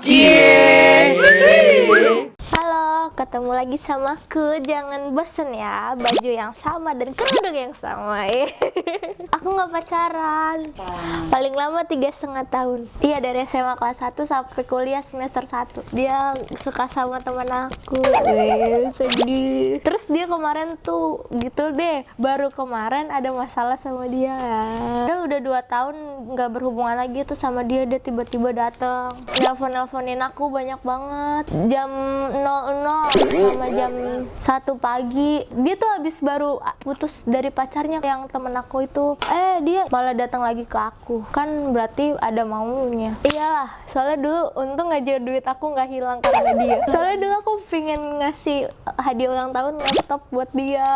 Cheers! Halo, ketemu lagi sama aku. Jangan bosen ya, baju yang sama dan kerudung yang sama. Aku nggak pacaran. Paling lama 3,5 tahun. Iya, dari SMA kelas 1 sampai kuliah semester 1. Dia suka sama teman aku. Sedih. Terus dia kemarin tuh gitu deh. Baru kemarin ada masalah sama dia. Dia udah 2 tahun nggak berhubungan lagi tuh sama dia. Dia tiba-tiba datang, nelfonin aku banyak banget. Jam 00 sama jam 1 pagi. Dia tuh habis baru putus dari pacarnya yang temen aku itu. Dia malah datang lagi ke aku. Kan berarti ada maunya. Iyalah, soalnya dulu untung aja duit aku nggak hilang karena dia. Soalnya dulu aku pengen ngasih hadiah ulang tahun laptop buat dia.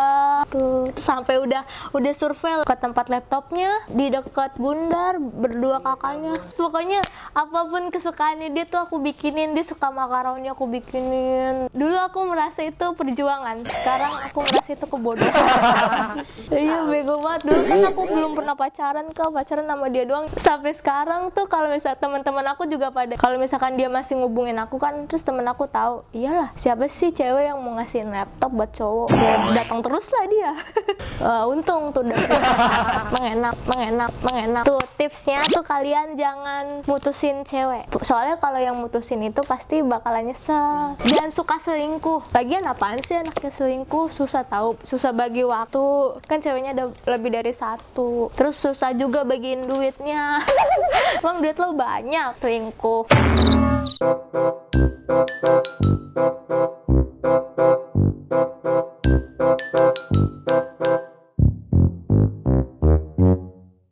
Tuh, sampai udah survei ke tempat laptopnya di dekat Bundar, berdua kakaknya. Pokoknya apapun kesukaannya dia tuh aku bikinin. Dia suka makaroni, aku bikinin. Dulu aku merasa itu perjuangan, sekarang aku merasa itu kebodohan. Iya, bego banget. Dulu kan aku belum pernah pacaran sama dia doang. Sampai sekarang tuh kalau misal teman-teman aku juga pada, kalau misalkan dia masih ngubungin aku kan, terus temen aku tahu, iyalah siapa sih cewek yang mau ngasihin laptop buat cowok, ya datang terus lah dia. Untung tuh mengenak. Tuh tipsnya tuh, kalian jangan mutusin cewek. Soalnya kalau yang mutusin itu pasti bakalan nyesel. Jangan suka selingkuh. Lagian apaan sih anaknya selingkuh? Susah tahu, susah bagi waktu. Kan ceweknya ada lebih dari satu. Terus susah juga bagiin duitnya. Emang duit lo banyak selingkuh.